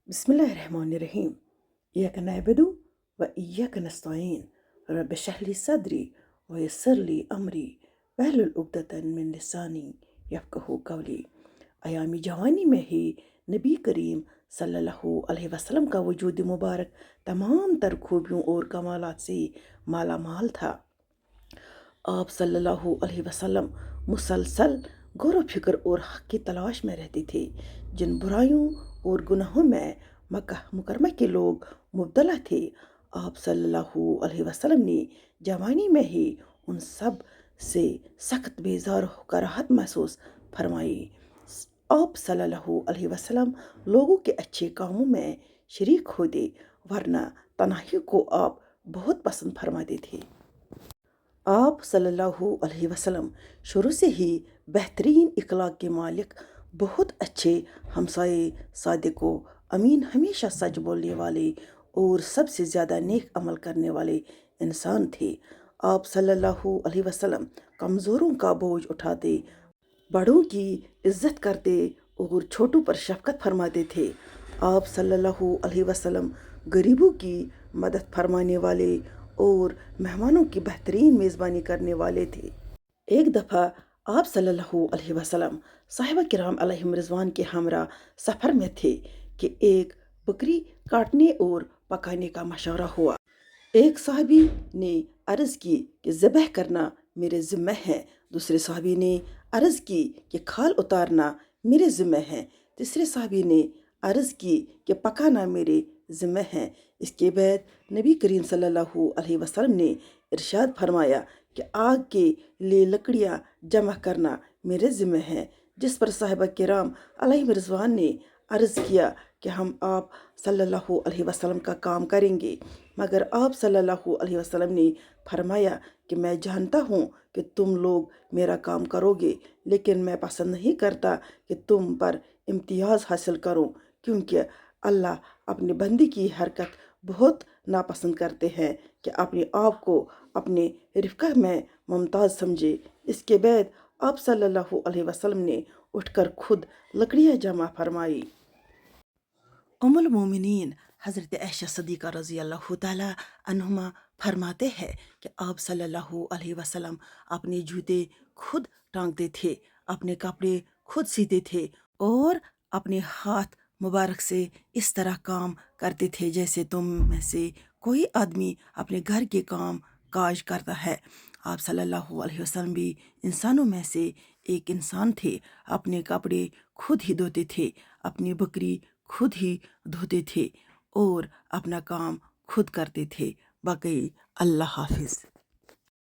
बिस्मिल्लाहिर्रहमानिर्रहीम। इय्याक नअबुदु व इय्याक नस्तईन। रब्बि इश्रह ली सदरी व यस्सिर ली अमरी वहलुल उक़दतन मिन लिसानी यफ़क़हू क़ौली। अयामी जवानी में ही नबी करीम सल्लल्लाहु अलैहि वसल्लम का वजूद मुबारक तमाम तर खूबियों और कमालात से माला माल था। आप सल्लल्लाहु अलैहि वसल्लम मुसलसल गौर फिक्र और हक़ की तलाश में रहते थे। जिन बुराइयों और गुनाहों में मक्का मुकरमा के लोग मुब्तला थे, आप सल्लल्लाहु अलैहि वसल्लम ने जवानी में ही उन सब से सख्त बेजार होकर राहत महसूस फरमाई। आप सल्लल्लाहु अलैहि वसल्लम लोगों के अच्छे कामों में शरीक होते, वरना तन्हाई को आप बहुत पसंद फरमाते थे। आप सल्लल्लाहु अलैहि वसल्लम शुरू से ही बेहतरीन इखलाक के मालिक, बहुत अच्छे हमसाए, सादिको अमीन, हमेशा सच बोलने वाले और सबसे ज़्यादा नेक अमल करने वाले इंसान थे। आप सल्लल्लाहु अलैहि वसल्लम कमज़ोरों का बोझ उठाते, बड़ों की इज्जत करते और छोटों पर शफकत फरमाते थे। आप सल्लल्लाहु अलैहि वसल्लम गरीबों की मदद फरमाने वाले और मेहमानों की बेहतरीन मेज़बानी करने वाले थे। एक दफ़ा आप सल्लल्लाहु अलैहि वसल्लम साहिबा किराम अलैहिम रिज़वान के हमरा सफ़र में थे कि एक बकरी काटने और पकाने का मशवरा हुआ। एक साहबी ने अर्ज़ की कि ज़बह करना मेरे ज़िम्मे है। दूसरे साहबी ने अर्ज़ की कि खाल उतारना मेरे ज़िम्मे है। तीसरे साहबी ने अर्ज़ की कि पकाना मेरे ज़िम्मे है। इसके बाद नबी करीम सल्लल्लाहु अलैहि वसल्लम ने इरशाद फरमाया कि आग के लिए लकड़ियाँ जमा करना मेरे ज़िम्मे है। जिस पर साहिबा किराम अलैहिम रिज़वान ने अर्ज़ किया कि हम आप सल्लल्लाहु अलैहि वसल्लम का काम करेंगे, मगर आप सल्लल्लाहु अलैहि वसल्लम ने फरमाया कि मैं जानता हूँ कि तुम लोग मेरा काम करोगे, लेकिन मैं पसंद नहीं करता कि तुम पर इम्तियाज़ हासिल करूँ, क्योंकि अल्लाह अपने बंदी की हरकत बहुत नापसंद करते हैं कि अपने आप को अपने रिफ़्क़ा में मुमताज़ समझे। इसके बाद आप सल्लल्लाहु अलैहि वसल्लम ने उठकर खुद लकड़ियाँ जमा फरमाई। उम्मुल मोमिनीन हज़रत आयशा सिद्दीक़ा रज़ी अल्लाह तआला अन्हुमा फरमाते हैं कि आप सल्लल्लाहु अलैहि वसल्लम अपने जूते खुद टांगते थे, अपने कपड़े खुद सीते थे और अपने हाथ मुबारक से इस तरह काम करते थे जैसे तुम में से कोई आदमी अपने घर के काम काज करता है। आप सल्लल्लाहु अलैहि वसल्लम भी इंसानों में से एक इंसान थे। अपने कपड़े खुद ही धोते थे, अपनी बकरी खुद ही धोते थे और अपना काम खुद करते थे। बाकी अल्लाह हाफिज़।